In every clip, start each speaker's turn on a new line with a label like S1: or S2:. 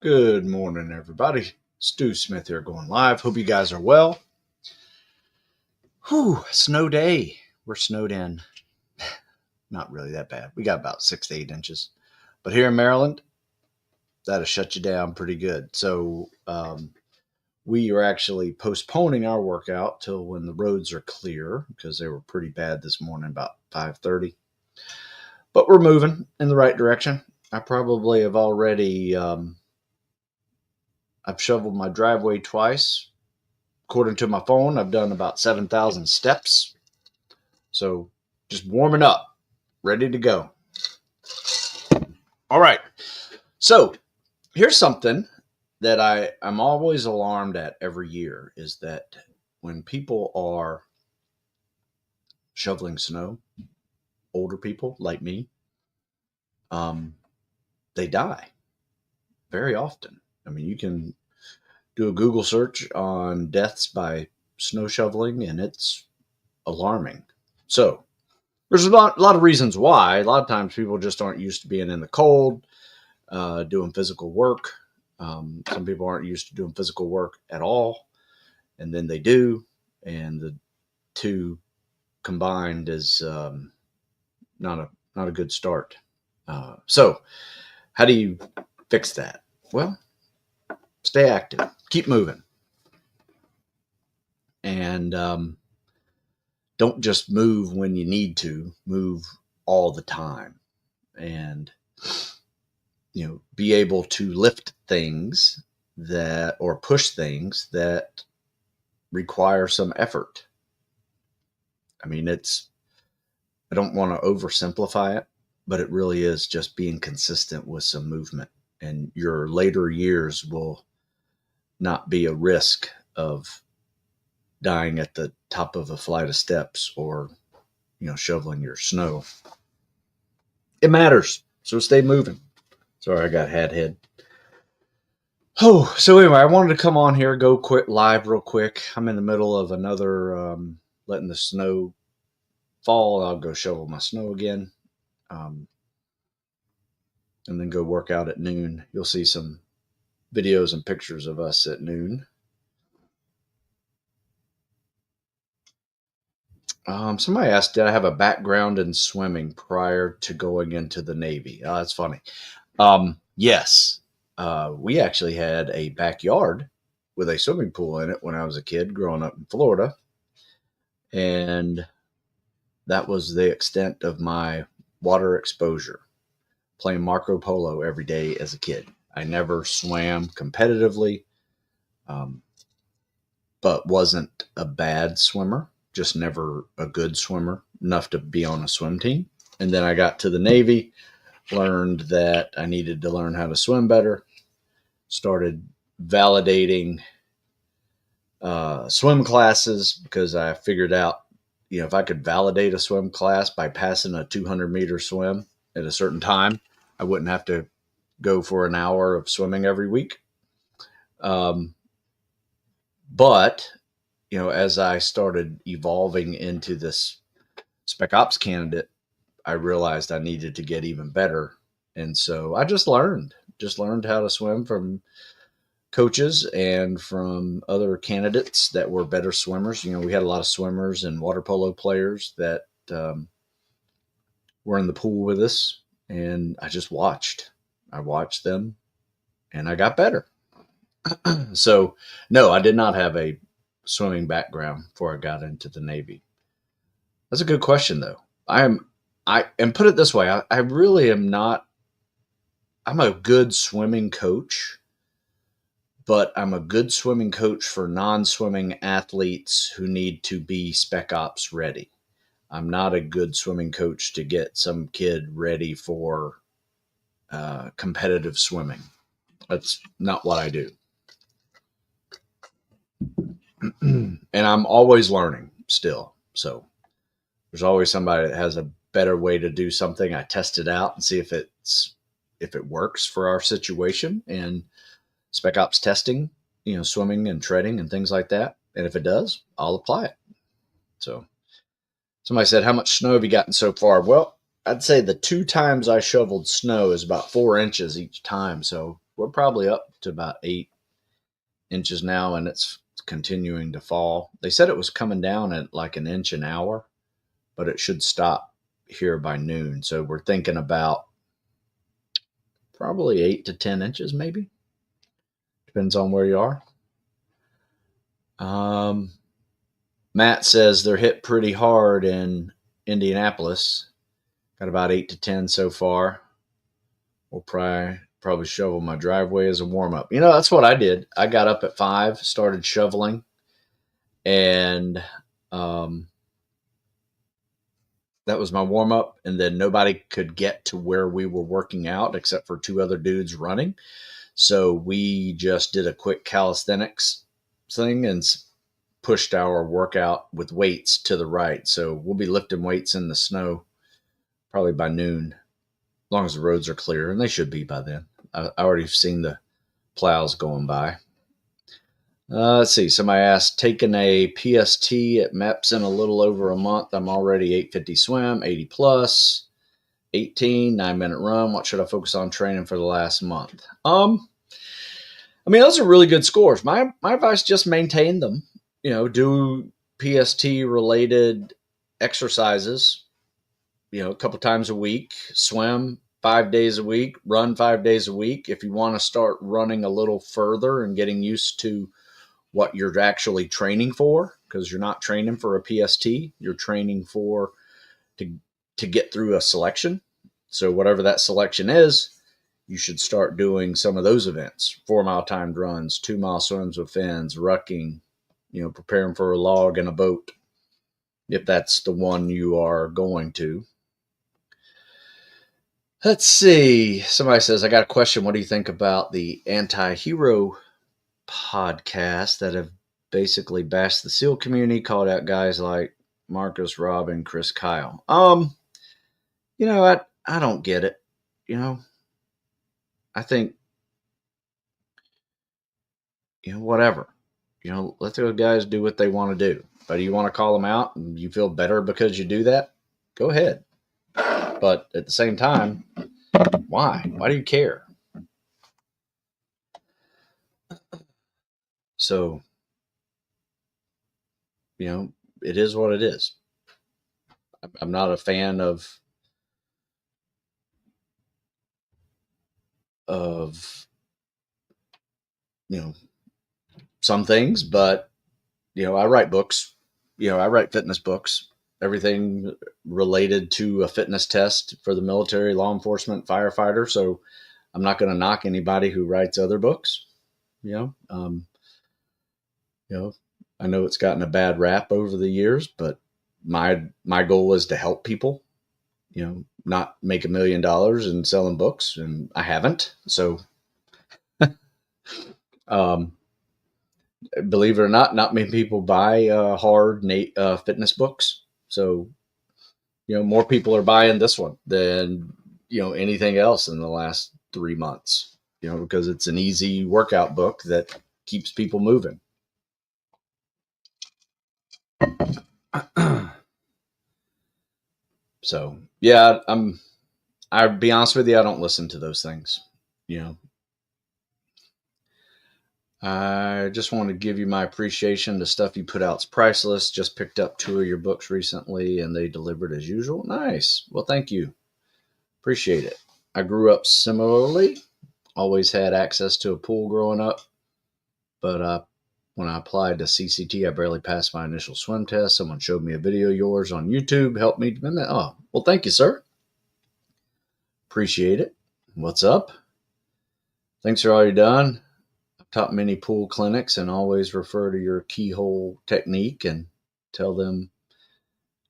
S1: Good morning, everybody. Stu Smith here going live. Hope you guys are well. Whew, snow day. We're snowed in. Not really that bad. We got about 6 to 8 inches. But here in Maryland, that'll shut you down pretty good. So we are actually postponing our workout till when the roads are clear because they were pretty bad this morning about 5:30. But we're moving in the right direction. I probably have already I've shoveled my driveway twice. According to my phone, I've done about 7,000 steps. So just warming up, ready to go. All right. So here's something that I'm always alarmed at every year is that when people are shoveling snow, older people like me, they die very often. I mean, you can do a Google search on deaths by snow shoveling, and it's alarming. So there's a lot of reasons why. A lot of times people just aren't used to being in the cold, doing physical work. Some people aren't used to doing physical work at all, and then they do, and the two combined is not a good start. So how do you fix that? Well, stay active, keep moving, and don't just move when you need to. Move all the time, and be able to lift things that or push things that require some effort. I mean, I don't want to oversimplify it, but it really is just being consistent with some movement, and your later years will not be a risk of dying at the top of a flight of steps or shoveling your snow. It matters, so stay moving. Sorry, I got head. Oh, so anyway, I wanted to come on here, go quick live real quick. I'm in the middle of another letting the snow fall. I'll go shovel my snow again, and then go work out at noon. You'll see some videos and pictures of us at noon. Somebody asked, did I have a background in swimming prior to going into the Navy? Oh, that's funny. Yes. We actually had a backyard with a swimming pool in it when I was a kid growing up in Florida. And that was the extent of my water exposure, playing Marco Polo every day as a kid. I never swam competitively, but wasn't a bad swimmer, just never a good swimmer, enough to be on a swim team. And then I got to the Navy, learned that I needed to learn how to swim better, started validating swim classes because I figured out, if I could validate a swim class by passing a 200-meter swim at a certain time, I wouldn't have to go for an hour of swimming every week. But, as I started evolving into this Spec Ops candidate, I realized I needed to get even better. And so I just learned how to swim from coaches and from other candidates that were better swimmers. We had a lot of swimmers and water polo players that were in the pool with us, and I just watched. I watched them, and I got better. So, no, I did not have a swimming background before I got into the Navy. That's a good question, though. And put it this way, I really am not. I'm a good swimming coach, but I'm a good swimming coach for non-swimming athletes who need to be Spec Ops ready. I'm not a good swimming coach to get some kid ready for competitive swimming. That's not what I do. And I'm always learning still. So there's always somebody that has a better way to do something. I test it out and see if it works for our situation. And Spec Ops testing, swimming and treading and things like that. And if it does, I'll apply it. So somebody said, how much snow have you gotten so far? Well, I'd say the 2 times I shoveled snow is about 4 inches each time. So we're probably up to about 8 inches now, and it's continuing to fall. They said it was coming down at like an inch an hour, but it should stop here by noon. So we're thinking about probably 8 to 10 inches, maybe. Depends on where you are. Matt says they're hit pretty hard in Indianapolis. Got about 8 to 10 so far. We'll probably shovel my driveway as a warm up. That's what I did. I got up at 5, started shoveling, and that was my warm up. And then nobody could get to where we were working out except for 2 other dudes running. So we just did a quick calisthenics thing and pushed our workout with weights to the right. So we'll be lifting weights in the snow probably by noon, as long as the roads are clear, and they should be by then. I already seen the plows going by. Let's see. Somebody asked, taking a PST at MEPS in a little over a month. I'm already 850 swim, 80 plus, 18, 9-minute run. What should I focus on training for the last month? Those are really good scores. My advice, just maintain them. Do PST related exercises, a couple times a week, swim 5 days a week, run 5 days a week. If you want to start running a little further and getting used to what you're actually training for, because you're not training for a PST, you're training to get through a selection. So whatever that selection is, you should start doing some of those events: 4-mile timed runs, 2-mile swims with fins, rucking, preparing for a log in a boat, if that's the one you are going to. Let's see. Somebody says, I got a question. What do you think about the anti-hero podcasts that have basically bashed the SEAL community, called out guys like Marcus, Robin, Chris, Kyle? I don't get it. I think, whatever. Let those guys do what they want to do. But you want to call them out and you feel better because you do that, go ahead. But at the same time, why? Why do you care? So, it is what it is. I'm not a fan of some things, but I write books. I write fitness books. Everything related to a fitness test for the military, law enforcement, firefighter. So I'm not going to knock anybody who writes other books. I know it's gotten a bad rap over the years, but my goal is to help people, not make $1 million in selling books, and I haven't. So, believe it or not many people buy hard fitness books. So, more people are buying this one than anything else in the last 3 months. Because it's an easy workout book that keeps people moving. So, yeah, I'll be honest with you, I don't listen to those things. I just want to give you my appreciation. The stuff you put out's priceless. Just picked up 2 of your books recently and they delivered as usual. Nice. Well, thank you. Appreciate it. I grew up similarly. Always had access to a pool growing up. But when I applied to CCT, I barely passed my initial swim test. Someone showed me a video of yours on YouTube, helped me. Oh, well, thank you, sir. Appreciate it. What's up? Thanks for all you've done. I've taught many pool clinics and always refer to your keyhole technique and tell them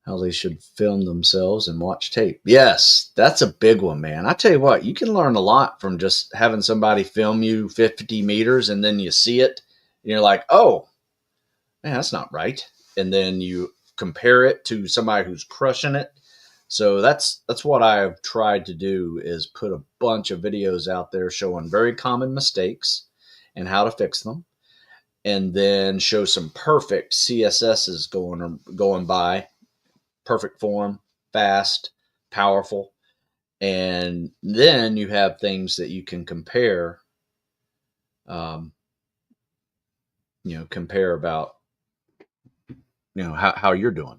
S1: how they should film themselves and watch tape. Yes, that's a big one, man. I tell you what, you can learn a lot from just having somebody film you 50 meters and then you see it and you're like, oh, man, that's not right. And then you compare it to somebody who's crushing it. So that's what I've tried to do, is put a bunch of videos out there showing very common mistakes and how to fix them, and then show some perfect CSSs going by, perfect form, fast, powerful, and then you have things that you can compare um, compare about, how you're doing.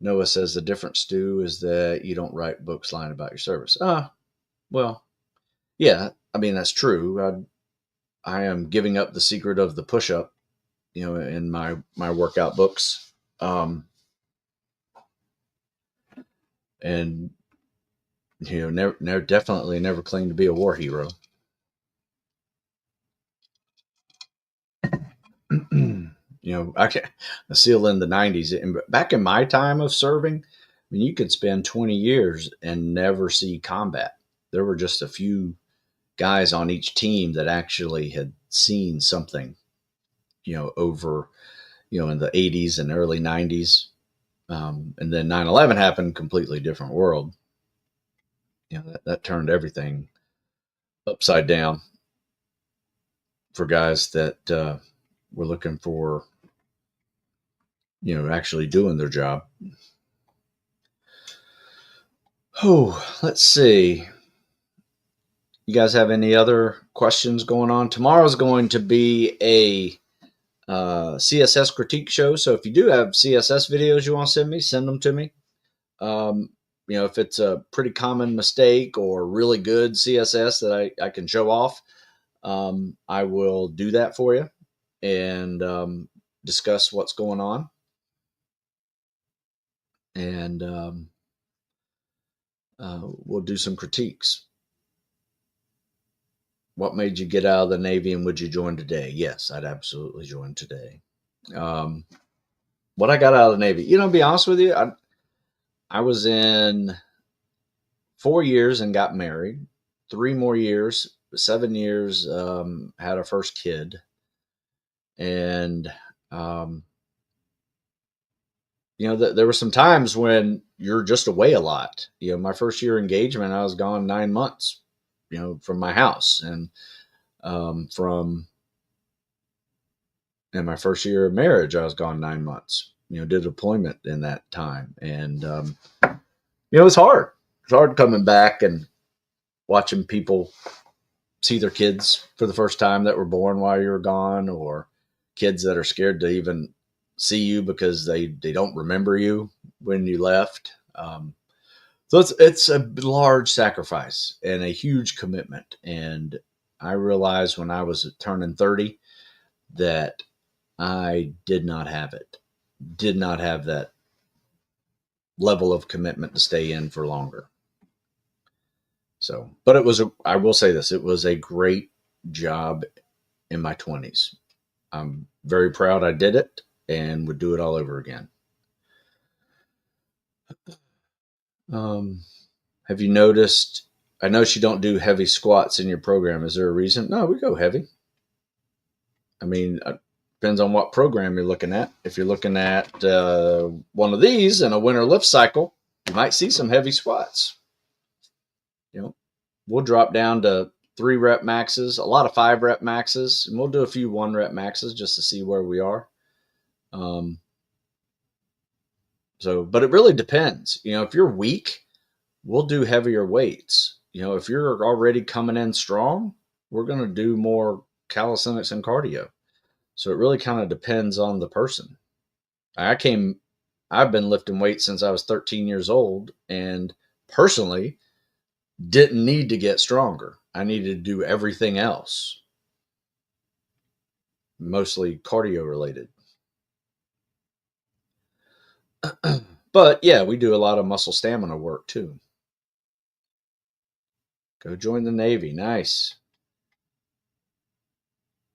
S1: Noah says the difference, Stu, is that you don't write books lying about your service. Well, yeah, I mean, that's true. I am giving up the secret of the push-up, in my workout books. And, never definitely never claimed to be a war hero. I still in the 90s. And back in my time of serving, I mean, you could spend 20 years and never see combat. There were just a few guys on each team that actually had seen something, over, in the 80s and early 90s. And then 9/11 happened, completely different world. That turned everything upside down for guys that were looking for, actually doing their job. Oh, let's see. You guys have any other questions going on? Tomorrow's going to be a CSS critique show. So if you do have CSS videos you want to send them to me. If it's a pretty common mistake or really good CSS that I can show off, I will do that for you and discuss what's going on. And we'll do some critiques. What made you get out of the Navy and would you join today? Yes, I'd absolutely join today. What I got out of the Navy, to be honest with you, I was in 4 years and got married. 3 more years, 7 years, had our first kid. And, there were some times when you're just away a lot. My first year engagement, I was gone 9 months, from my house. And in my first year of marriage, I was gone 9 months, did deployment in that time. And, it's hard. It's hard coming back and watching people see their kids for the first time that were born while you were gone, or kids that are scared to even see you because they don't remember you when you left. So it's a large sacrifice and a huge commitment. And I realized when I was turning 30 that I did not have it, did not have that level of commitment to stay in for longer. So, but I will say this, it was a great job in my 20s. I'm very proud I did it and would do it all over again. Have you noticed, I noticed you don't do heavy squats in your program. Is there a reason? No, we go heavy. I mean, depends on what program you're looking at. If you're looking at one of these in a winter lift cycle, you might see some heavy squats. We'll drop down to 3 rep maxes, a lot of 5 rep maxes, and we'll do a few 1 rep maxes just to see where we are. But it really depends. If you're weak, we'll do heavier weights. If you're already coming in strong, we're going to do more calisthenics and cardio. So it really kind of depends on the person. I've been lifting weights since I was 13 years old, and personally didn't need to get stronger. I needed to do everything else, mostly cardio related. But yeah, we do a lot of muscle stamina work too. Go join the Navy. Nice.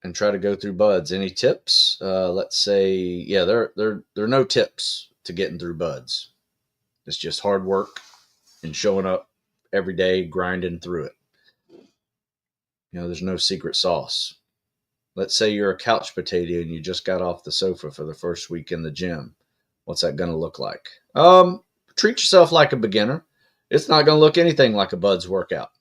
S1: And try to go through buds. Any tips? Let's say, yeah, there are no tips to getting through buds. It's just hard work and showing up every day, grinding through it. There's no secret sauce. Let's say you're a couch potato and you just got off the sofa for the first week in the gym. What's that going to look like? Treat yourself like a beginner. It's not going to look anything like a buds workout.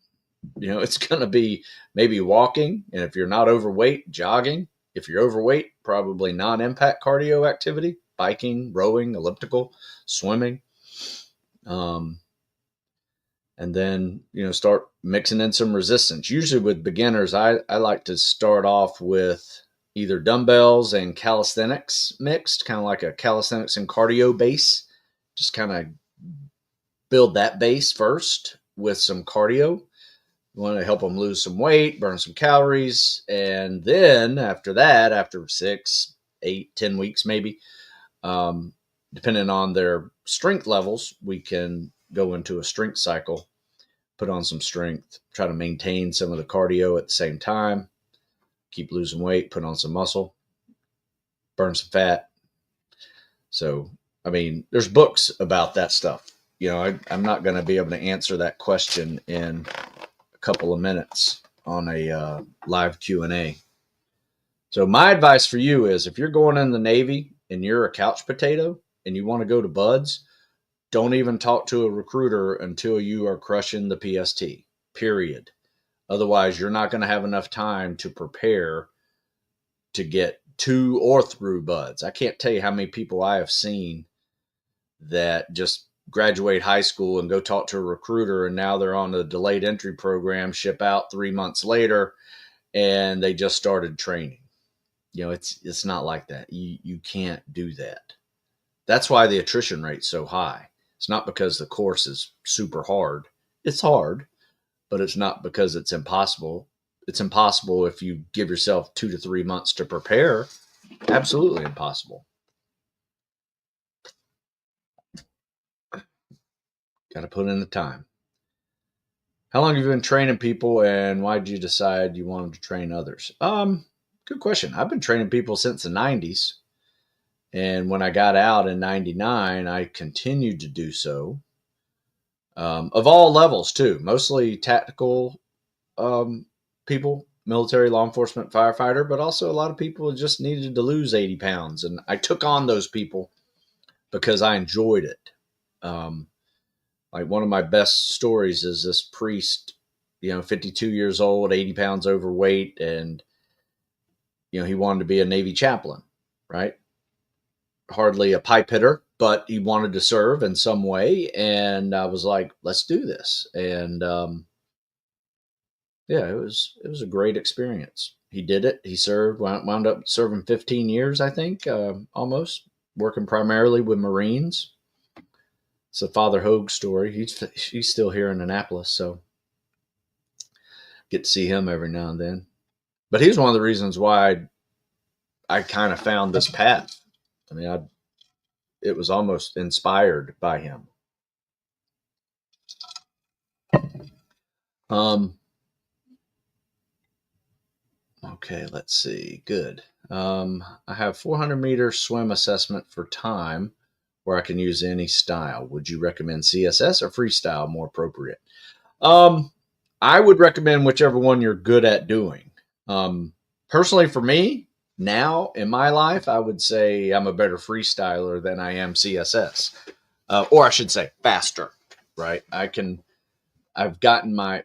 S1: It's going to be maybe walking. And if you're not overweight, jogging. If you're overweight, probably non-impact cardio activity, biking, rowing, elliptical, swimming. And then, start mixing in some resistance. Usually with beginners, I like to start off with either dumbbells and calisthenics mixed, kind of like a calisthenics and cardio base. Just kind of build that base first with some cardio. You want to help them lose some weight, burn some calories. And then after that, after 6, 8, 10 weeks maybe, depending on their strength levels, we can go into a strength cycle, put on some strength, try to maintain some of the cardio at the same time, keep losing weight, put on some muscle, burn some fat. So, there's books about that stuff. I'm not going to be able to answer that question in a couple of minutes on a live Q&A. So my advice for you is, if you're going in the Navy and you're a couch potato and you want to go to BUD/S, don't even talk to a recruiter until you are crushing the PST, period. Otherwise, you're not going to have enough time to prepare to get to or through BUD/S. I can't tell you how many people I have seen that just graduate high school and go talk to a recruiter, and now they're on a delayed entry program, ship out 3 months later, and they just started training. It's not like that. You can't do that. That's why the attrition rate's so high. It's not because the course is super hard. It's hard, but it's not because it's impossible. It's impossible if you give yourself 2 to 3 months to prepare. Absolutely impossible. Got to put in the time. How long have you been training people, and why did you decide you wanted to train others? Good question. I've been training people since the 90s. And when I got out in 99, I continued to do so. Of all levels, too. Mostly tactical people, military, law enforcement, firefighter, but also a lot of people just needed to lose 80 pounds. And I took on those people because I enjoyed it. Like one of my best stories is this priest, 52 years old, 80 pounds overweight, and, he wanted to be a Navy chaplain, right? Hardly a pipe hitter, but he wanted to serve in some way. And I was like, let's do this. And, yeah, it was a great experience. He did it. He served, wound up serving 15 years, I think, almost, working primarily with Marines. It's a Father Hogue story. He's still here in Annapolis, so get to see him every now and then. But he's one of the reasons why I kind of found this path. It was almost inspired by him. Okay, let's see. Good. I have 400-meter swim assessment for time where I can use any style. Would you recommend CSS or freestyle more appropriate? I would recommend whichever one you're good at doing. Personally, for me, now in my life, I would say I'm a better freestyler than I am CSS. Or I should say faster, right? It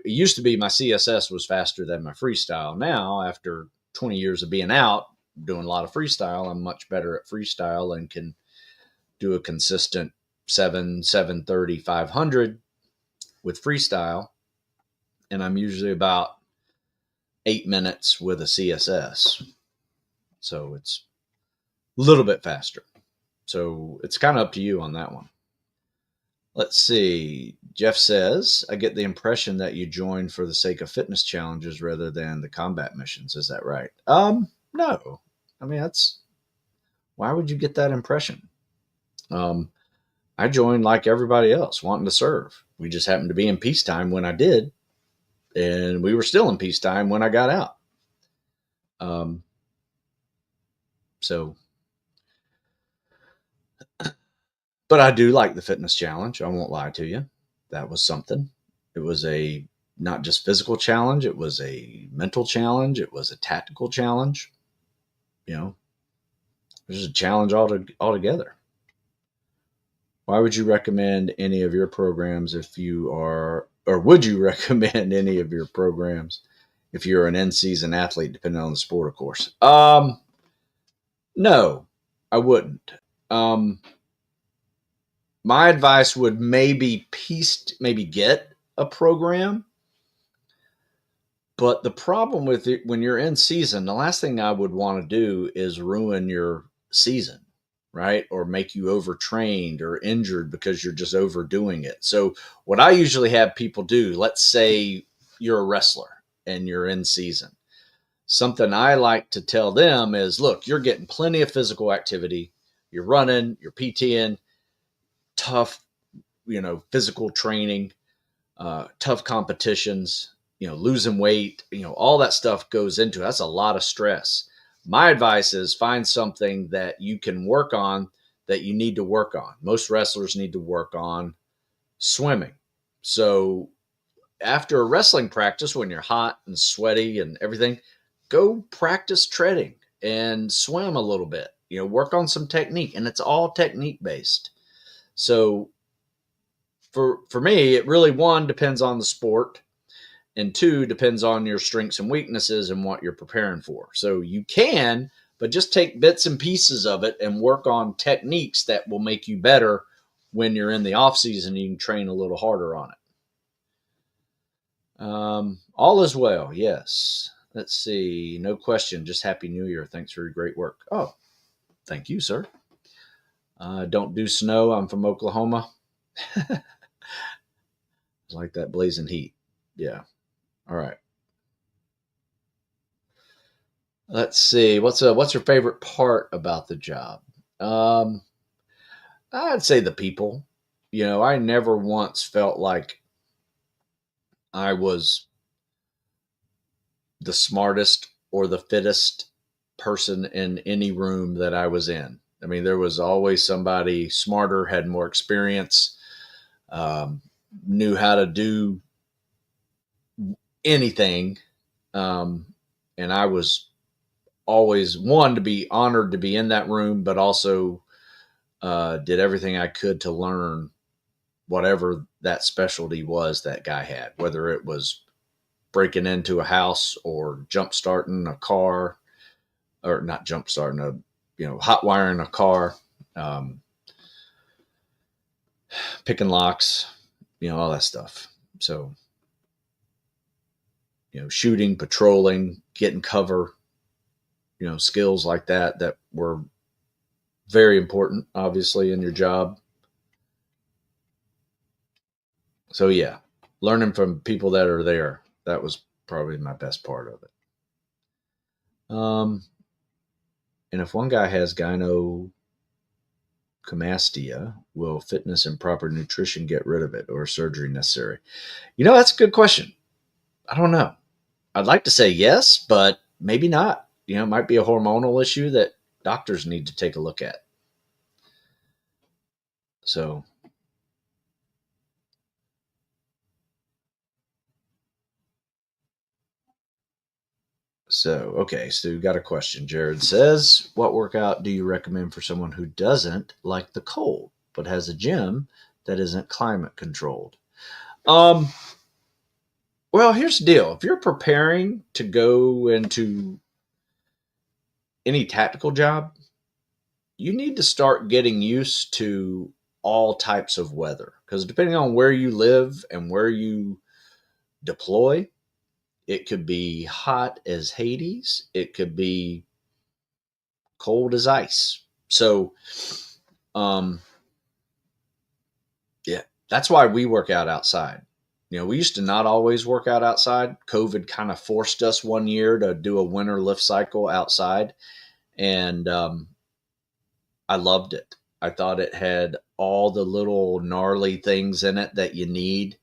S1: used to be my CSS was faster than my freestyle. Now, after 20 years of being out, doing a lot of freestyle, I'm much better at freestyle and can do a consistent 730, 500 with freestyle. And I'm usually about 8 minutes with a CSS. So it's a little bit faster. So it's kind of up to you on that one. Let's see. Jeff says, I get the impression that you joined for the sake of fitness challenges rather than the combat missions. Is that right? No. Why would you get that impression? I joined like everybody else, wanting to serve. We just happened to be in peacetime when I did, and we were still in peacetime when I got out. But I do like the fitness challenge. I won't lie to you. That was something. It was a not just physical challenge. It was a mental challenge. It was a tactical challenge. It was a challenge altogether. Why would you recommend any of your programs or would you recommend any of your programs if you're an in-season athlete, depending on the sport, of course? No, I wouldn't. My advice would maybe get a program. But the problem with it, when you're in season, the last thing I would want to do is ruin your season, right? Or make you overtrained or injured because you're just overdoing it. So, what I usually have people do, let's say you're a wrestler and you're in season. Something I like to tell them is, look, you're getting plenty of physical activity. You're running, you're PTing, tough, physical training, tough competitions, losing weight, all that stuff goes into it. That's a lot of stress. My advice is find something that you can work on that you need to work on. Most wrestlers need to work on swimming. So after a wrestling practice, when you're hot and sweaty and everything, go practice treading and swim a little bit. Work on some technique, and it's all technique based. So for me, it really, one, depends on the sport, and two, depends on your strengths and weaknesses and what you're preparing for. So you can, but just take bits and pieces of it and work on techniques that will make you better when you're in the off season. You can train a little harder on it. All is well. Yes. Let's see. No question. Just Happy New Year. Thanks for your great work. Oh, thank you, sir. Don't do snow. I'm from Oklahoma. Like that blazing heat. Yeah. All right. Let's see. What's your favorite part about the job? Um, I'd say the people. I never once felt like I was the smartest or the fittest person in any room that I was in. I mean, there was always somebody smarter, had more experience, um, knew how to do anything. Um, and I was always one to be honored to be in that room, but also did everything I could to learn whatever that specialty was that guy had, whether it was breaking into a house or jump starting a car, or not jump starting hot wiring a car, um, picking locks, all that stuff. So, shooting, patrolling, getting cover, skills like that were very important, obviously, in your job. So yeah, learning from people that are there, that was probably my best part of it. And if one guy has gynecomastia, will fitness and proper nutrition get rid of it, or surgery necessary? That's a good question. I don't know. I'd like to say yes, but maybe not. It might be a hormonal issue that doctors need to take a look at. So, okay. So we've got a question. Jared says, what workout do you recommend for someone who doesn't like the cold, but has a gym that isn't climate controlled? Um, well, here's the deal. If you're preparing to go into any tactical job, you need to start getting used to all types of weather, because depending on where you live and where you deploy, it could be hot as Hades. It could be cold as ice. So, um, yeah, that's why we work out outside. We used to not always work out outside. COVID kind of forced us one year to do a winter lift cycle outside. And I loved it. I thought it had all the little gnarly things in it that you need,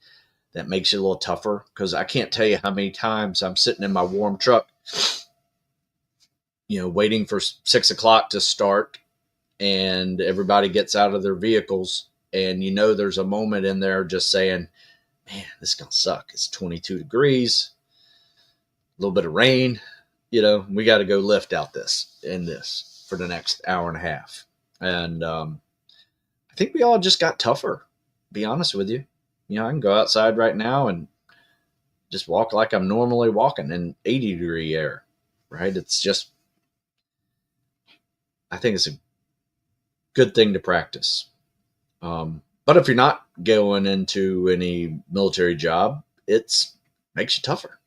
S1: that makes you a little tougher. Because I can't tell you how many times I'm sitting in my warm truck, waiting for 6 o'clock to start, and everybody gets out of their vehicles, and there's a moment in there just saying, man, this is going to suck. It's 22 degrees, a little bit of rain, we got to go lift out this for the next hour and a half. And I think we all just got tougher, to be honest with you. I can go outside right now and just walk like I'm normally walking in 80-degree air, right? It's just, I think it's a good thing to practice. But But if you're not going into any military job, it's makes you tougher.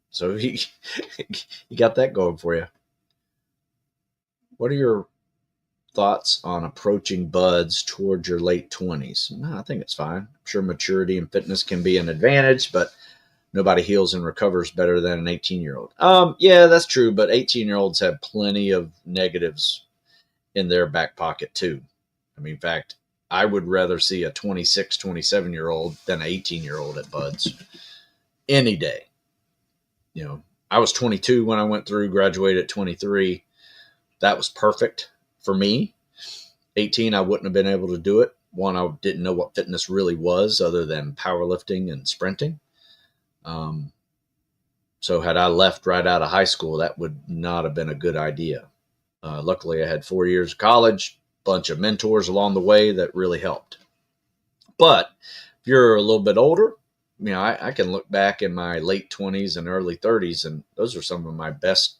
S1: So you got that going for you. What are your thoughts on approaching buds towards your late 20s? No, I think it's fine. I'm sure maturity and fitness can be an advantage, but nobody heals and recovers better than an 18-year-old. Yeah, that's true, but 18-year-olds have plenty of negatives in their back pocket too. I mean, in fact, I would rather see a 26, 27-year-old than an 18-year-old at buds any day. You know, I was 22 when I went through, graduated at 23. That was perfect for me. 18, I wouldn't have been able to do it. One, I didn't know what fitness really was other than powerlifting and sprinting. So had I left right out of high school, that would not have been a good idea. Luckily, I had 4 years of college, bunch of mentors along the way that really helped. But if you're a little bit older, you know, I can look back in my late 20s and early 30s, and those are some of my best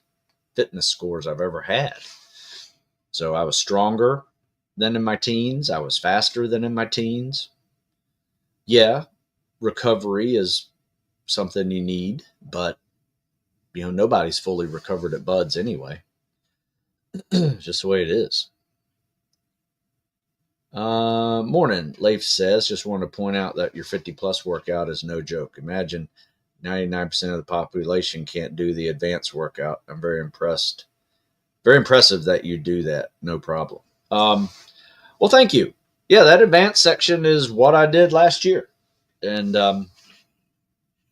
S1: fitness scores I've ever had. So I was stronger than in my teens. I was faster than in my teens. Yeah, recovery is something you need, but you know, nobody's fully recovered at buds anyway. Just the way it is. Morning, Leif says, just wanted to point out that your 50 plus workout is no joke. Imagine 99% of the population can't do the advanced workout. I'm very impressed. Very impressive that you do that. No problem. Well, thank you. Yeah, that advanced section is what I did last year. And,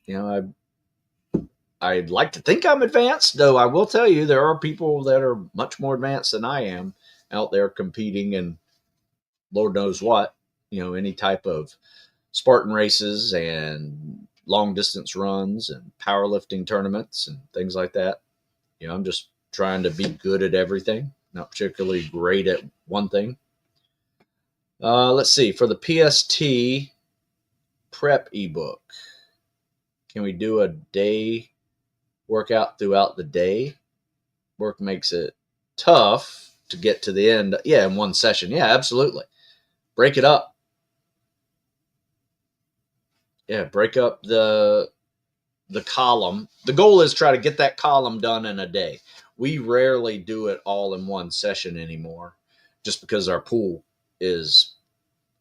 S1: you know, I'd like to think I'm advanced, though I will tell you there are people that are much more advanced than I am out there competing in Lord knows what, you know, any type of Spartan races and long distance runs and powerlifting tournaments and things like that. You know, I'm just trying to be good at everything, not particularly great at one thing. Let's see, for the PST prep ebook, can we do a day workout throughout the day? Work makes it tough to get to the end. Yeah, in one session. Yeah, absolutely. Break it up. Yeah, break up the column. The goal is try to get that column done in a day. We rarely do it all in one session anymore, just because our pool is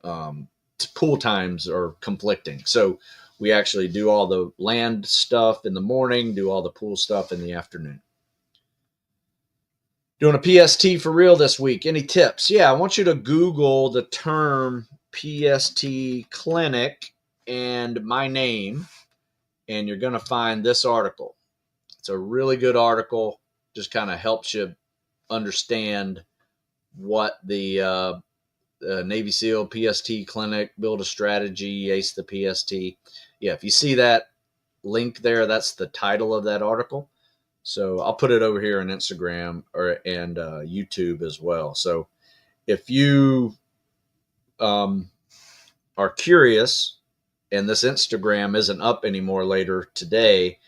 S1: pool times are conflicting. So we actually do all the land stuff in the morning, do all the pool stuff in the afternoon. Doing a PST for real this week. Any tips? Yeah, I want you to Google the term PST clinic and my name, and you're going to find this article. It's a really good article. Just kind of helps you understand what the Navy SEAL PST clinic, build a strategy, ace the PST. Yeah, if you see that link there, that's the title of that article. So I'll put it over here on Instagram and YouTube as well. So if you are curious and this Instagram isn't up anymore later today,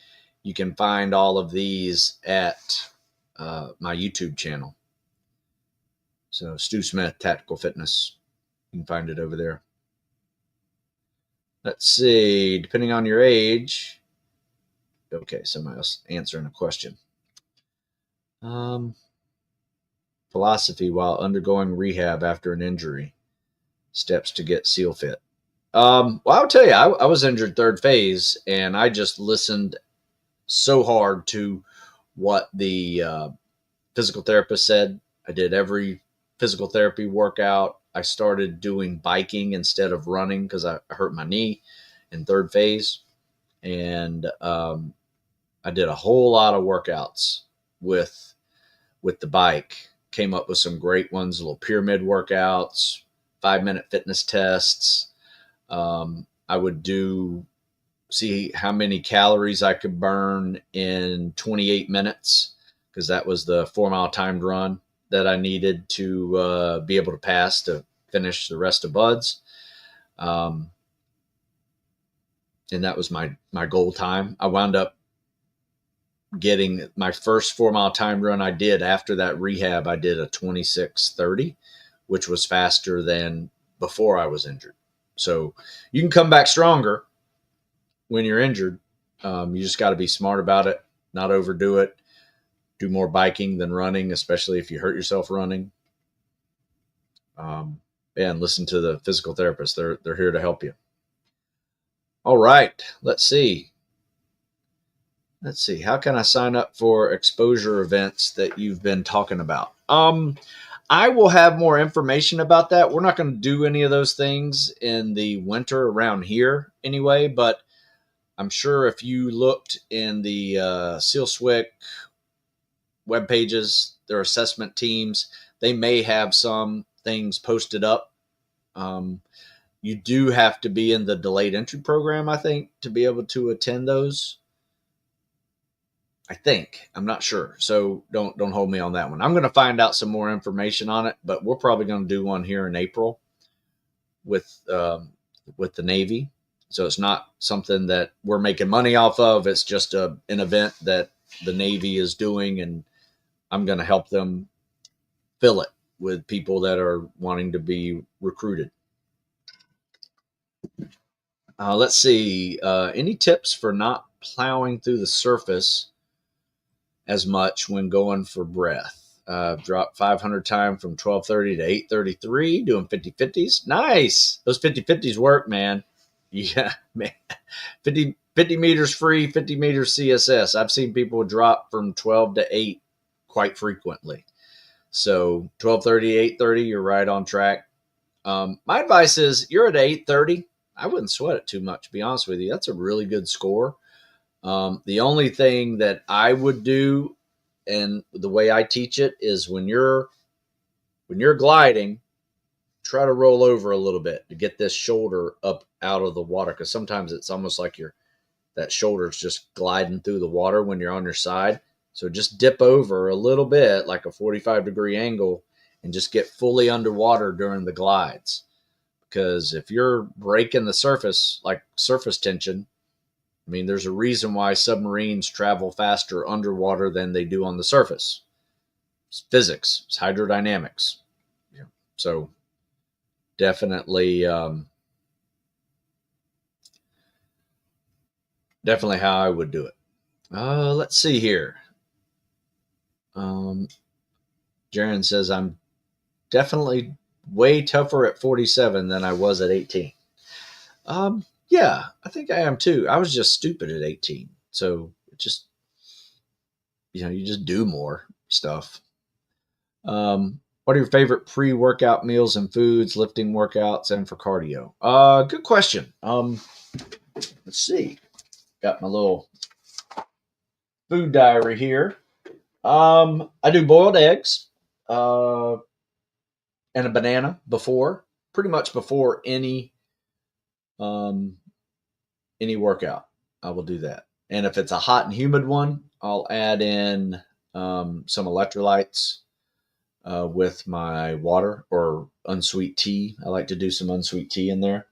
S1: you can find all of these at my YouTube channel. So Stu Smith, Tactical Fitness. You can find it over there. Let's see. Depending on your age. Okay, somebody else answering a question. Philosophy while undergoing rehab after an injury. Steps to get SEAL fit. Well, I'll tell you, I was injured third phase, and I just listened so hard to what the physical therapist said. I did every physical therapy workout. I started doing biking instead of running because I hurt my knee in third phase. And I did a whole lot of workouts with the bike. Came up with some great ones, little pyramid workouts, 5-minute fitness tests. I would see how many calories I could burn in 28 minutes because that was the 4-mile timed run that I needed to be able to pass to finish the rest of buds. And that was my goal time. I wound up getting my first 4-mile time run I did after that rehab. I did a 26:30, which was faster than before I was injured. So you can come back stronger when you're injured. You just got to be smart about it, not overdo it. Do more biking than running, especially if you hurt yourself running. And listen to the physical therapist. They're here to help you. All right. Let's see. How can I sign up for exposure events that you've been talking about? I will have more information about that. We're not going to do any of those things in the winter around here anyway, but I'm sure if you looked in the SEALSWIC web pages, their assessment teams, they may have some things posted up. You do have to be in the delayed entry program, I think, to be able to attend those. I think. I'm not sure. So don't hold me on that one. I'm going to find out some more information on it, but we're probably going to do one here in April with the Navy. So it's not something that we're making money off of. It's just an event that the Navy is doing, and I'm going to help them fill it with people that are wanting to be recruited. Let's see. Any tips for not plowing through the surface as much when going for breath? Dropped 500 times from 1230 to 833, doing 50-50s. Nice. Those 50-50s work, man. Yeah, man. 50 meters free, 50 meters CSS. I've seen people drop from 12 to 8 quite frequently. So 1230, 830, you're right on track. My advice is you're at 830. I wouldn't sweat it too much, to be honest with you. That's a really good score. The only thing that I would do, and the way I teach it, is when you're gliding, try to roll over a little bit to get this shoulder up out of the water, because sometimes it's almost like that shoulder's just gliding through the water when you're on your side. So just dip over a little bit, like a 45-degree angle, and just get fully underwater during the glides. Because if you're breaking the surface, like surface tension, I mean, there's a reason why submarines travel faster underwater than they do on the surface. It's physics. It's hydrodynamics. Yeah. So definitely how I would do it. Let's see here. Jaron says, I'm definitely way tougher at 47 than I was at 18. Yeah, I think I am too. I was just stupid at 18. So just, you just do more stuff. What are your favorite pre-workout meals and foods, lifting workouts, and for cardio? Good question. Let's see. Got my little food diary here. I do boiled eggs, and a banana pretty much before any workout. I will do that. And if it's a hot and humid one, I'll add in some electrolytes with my water or unsweet tea. I like to do some unsweet tea in there.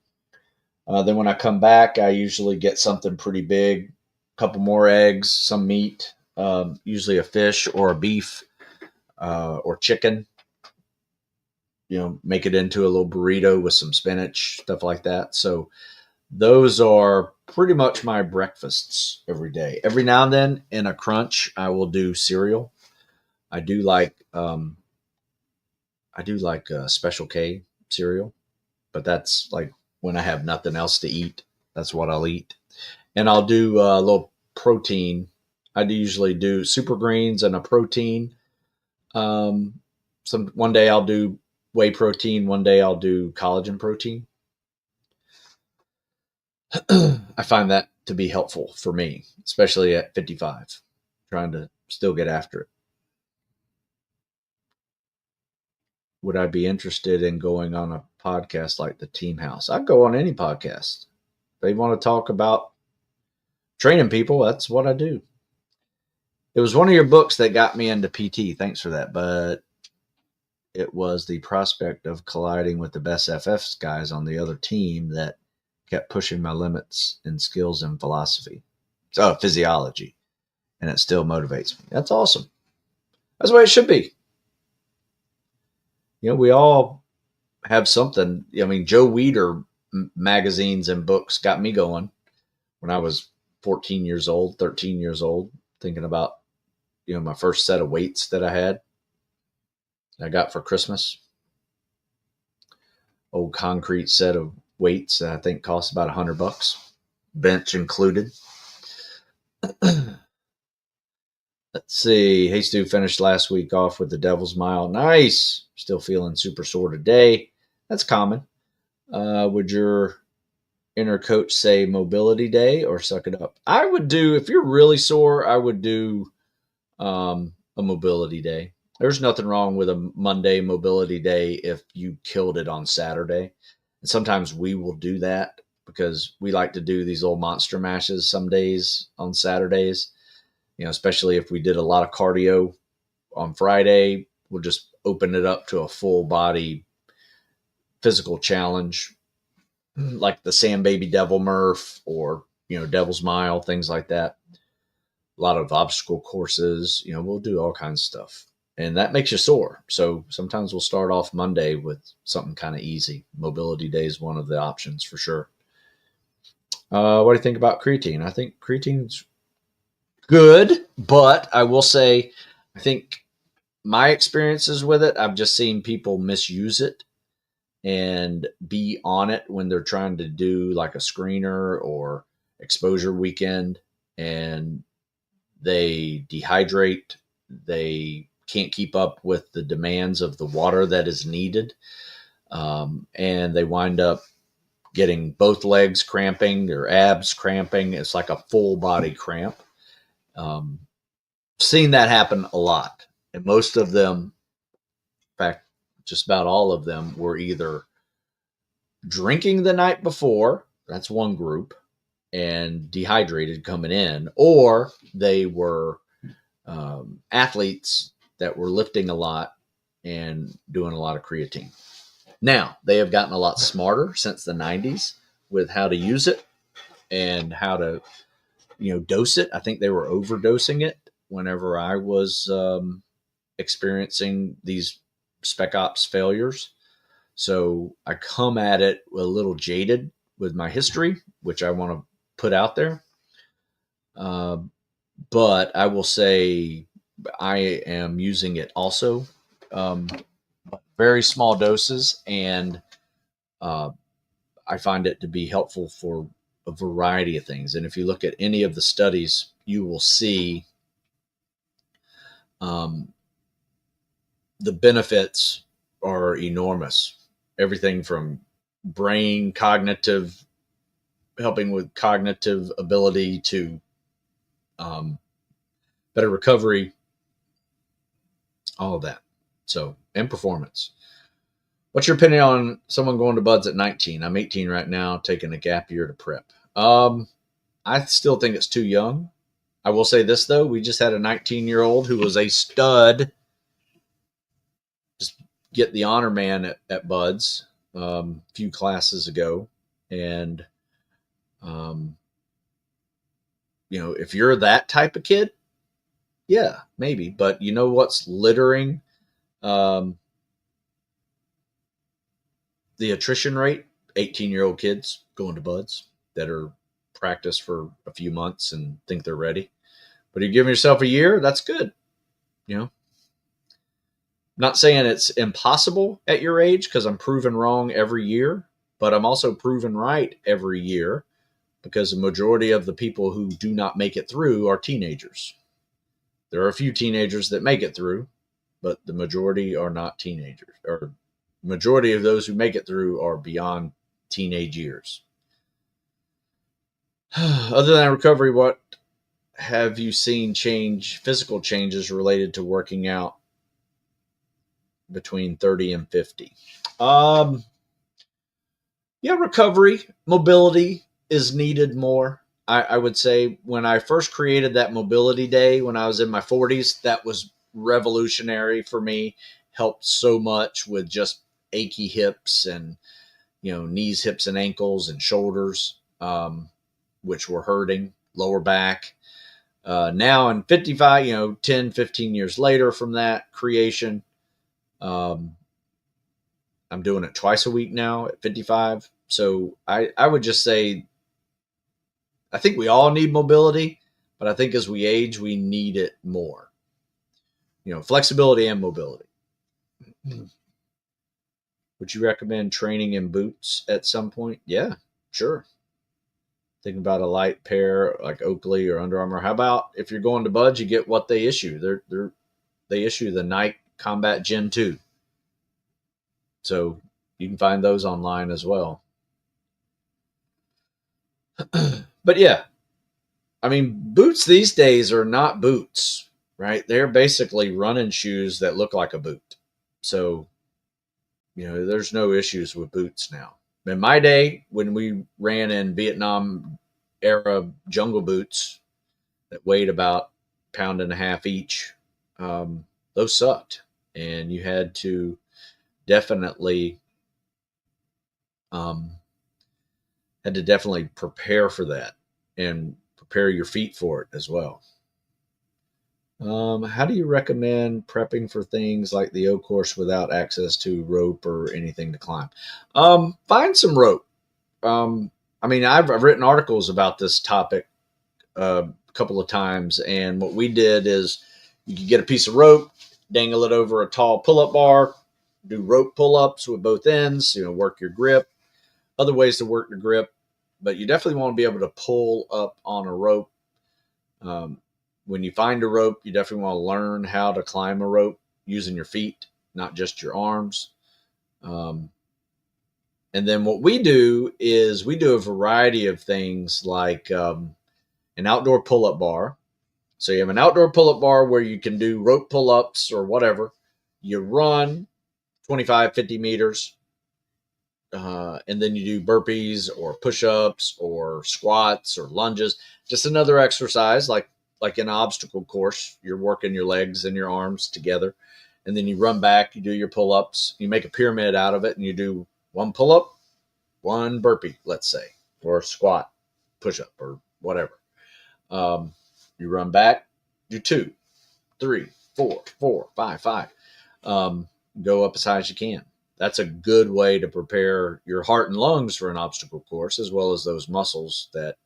S1: Then when I come back, I usually get something pretty big, a couple more eggs, some meat, usually a fish or a beef or chicken. Make it into a little burrito with some spinach, stuff like that. So those are pretty much my breakfasts every day. Every now and then in a crunch, I will do cereal. I do like Special K cereal, but that's like when I have nothing else to eat. That's what I'll eat. And I'll do a little protein. I usually do super greens and a protein. One day I'll do whey protein. One day I'll do collagen protein. I find that to be helpful for me, especially at 55, trying to still get after it. Would I be interested in going on a podcast like the Team House? I'd go on any podcast. If they want to talk about training people, that's what I do. It was one of your books that got me into PT. Thanks for that. But it was the prospect of colliding with the best FFs guys on the other team that kept pushing my limits in skills and physiology. And it still motivates me. That's awesome. That's the way it should be. We all have something. I mean, Joe Weider magazines and books got me going when I was 14 years old, 13 years old, thinking about, my first set of weights that I got for Christmas. Old concrete set of weights that I think cost about $100, bench included. Let's see. Hey Stu finished last week off with the Devil's Mile. Nice. Still feeling super sore today. That's common. Would your inner coach say mobility day or suck it up? I would do, if you're really sore, I would do a mobility day. There's nothing wrong with a Monday mobility day if you killed it on Saturday. And sometimes we will do that because we like to do these little monster mashes some days on Saturdays. Especially if we did a lot of cardio on Friday, we'll just open it up to a full body physical challenge, like the Sam Baby Devil Murph or, Devil's Mile, things like that. A lot of obstacle courses, we'll do all kinds of stuff. And that makes you sore. So sometimes we'll start off Monday with something kind of easy. Mobility day is one of the options for sure. What do you think about creatine? I think creatine's good, but I will say, I think my experiences with it, I've just seen people misuse it and be on it when they're trying to do like a screener or exposure weekend, and they dehydrate. They can't keep up with the demands of the water that is needed. And they wind up getting both legs cramping, their abs cramping. It's like a full body cramp. Seen that happen a lot. And most of them, in fact, just about all of them, were either drinking the night before, that's one group, and dehydrated coming in, or they were athletes that were lifting a lot and doing a lot of creatine. Now, they have gotten a lot smarter since the 90s with how to use it and how to, dose it. I think they were overdosing it whenever I was experiencing these spec ops failures. So I come at it a little jaded with my history, which I want to put out there. But I will say I am using it also, very small doses, and I find it to be helpful for a variety of things. And if you look at any of the studies, you will see the benefits are enormous. Everything from brain cognitive, helping with cognitive ability, to better recovery, all of that. So, and performance. What's your opinion on someone going to buds at 19? I'm 18 right now, taking a gap year to prep. I still think it's too young. I will say this, though. We just had a 19-year-old who was a stud just get the honor man at buds a few classes ago. And, if you're that type of kid, yeah, maybe. But you know what's littering the attrition rate? 18-year-old kids going to buds that are practiced for a few months and think they're ready. But if you give yourself a year, that's good. Not saying it's impossible at your age, because I'm proven wrong every year, but I'm also proven right every year, because the majority of the people who do not make it through are teenagers. There are a few teenagers that make it through, but the majority are not teenagers, or majority of those who make it through are beyond teenage years. Other than recovery, what have you seen physical changes related to working out between 30 and 50? Recovery, mobility is needed more. I would say when I first created that mobility day when I was in my 40s, that was revolutionary for me. Helped so much with just achy hips and, knees, hips, and ankles and shoulders, which were hurting, lower back. Now in 55, 10, 15 years later from that creation, I'm doing it twice a week now at 55. So I would just say, I think we all need mobility, but I think as we age, we need it more. Flexibility and mobility. Would you recommend training in boots at some point? Yeah, sure. Thinking about a light pair like Oakley or Under Armour. How about if you're going to Buds, you get what they issue? They issue the Nike Combat Gen 2. So you can find those online as well. But yeah, I mean, boots these days are not boots, right? They're basically running shoes that look like a boot. So, there's no issues with boots now. In my day, when we ran in Vietnam era jungle boots that weighed about a pound and a half each, those sucked. And you had to definitely prepare for that and prepare your feet for it as well. How do you recommend prepping for things like the O course without access to rope or anything to climb? Find some rope. I've written articles about this topic a couple of times, and what we did is you could get a piece of rope, dangle it over a tall pull-up bar, do rope pull-ups with both ends, work your grip. Other ways to work the grip, but you definitely want to be able to pull up on a rope. When you find a rope, you definitely want to learn how to climb a rope using your feet, not just your arms. And then what we do is we do a variety of things like an outdoor pull-up bar. So you have an outdoor pull-up bar where you can do rope pull-ups or whatever. You run 25, 50 meters. And then you do burpees or push-ups or squats or lunges. Just another exercise like in an obstacle course. You're working your legs and your arms together. And then you run back, you do your pull-ups. You make a pyramid out of it, and you do one pull-up, one burpee, let's say, or squat, push-up, or whatever. You run back, do 2, 3, 4, 5. Go up as high as you can. That's a good way to prepare your heart and lungs for an obstacle course, as well as those muscles that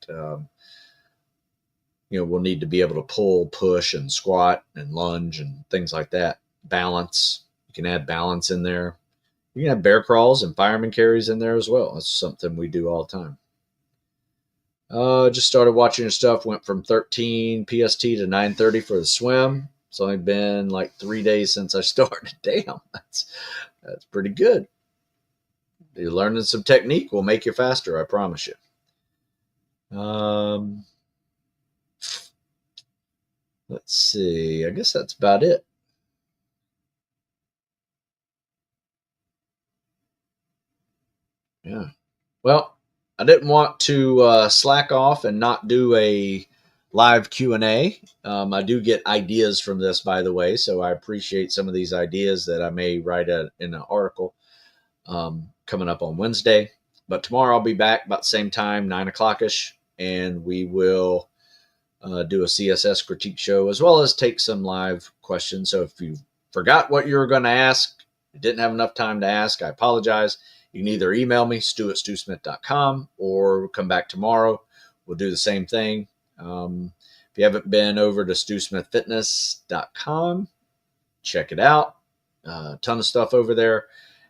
S1: will need to be able to pull, push, and squat and lunge and things like that. Balance. You can add balance in there. You can have bear crawls and fireman carries in there as well. That's something we do all the time. Just started watching your stuff. Went from 13 PST to 9:30 for the swim. It's only been like 3 days since I started. Damn, that's pretty good. You're learning some technique will make you faster, I promise you. Let's see. I guess that's about it. Yeah. Well, I didn't want to slack off and not do a live Q&A. I do get ideas from this, by the way, so I appreciate some of these ideas that I may write in an article coming up on Wednesday. But tomorrow I'll be back about the same time, 9 o'clock-ish, and we will do a CSS critique show, as well as take some live questions. So if you forgot what you were going to ask, you didn't have enough time to ask, I apologize. You can either email me, stu@stewsmith.com, or come back tomorrow. We'll do the same thing. If you haven't been over to stewsmithfitness.com, check it out. A ton of stuff over there.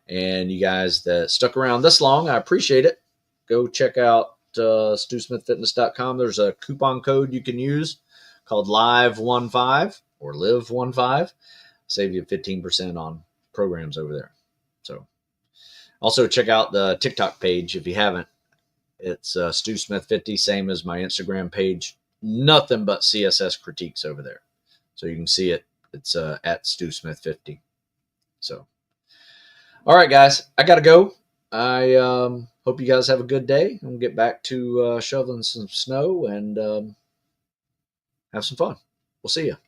S1: And you guys that stuck around this long, I appreciate it. Go check out stewsmithfitness.com. There's a coupon code you can use called LIVE15 or LIVE15. Save you 15% on programs over there. So also check out the TikTok page if you haven't. It's StewSmith50, same as my Instagram page. Nothing but CSS critiques over there. So you can see it. It's at StewSmith50. So, all right, guys, I got to go. I hope you guys have a good day. I'm going to get back to shoveling some snow and have some fun. We'll see you.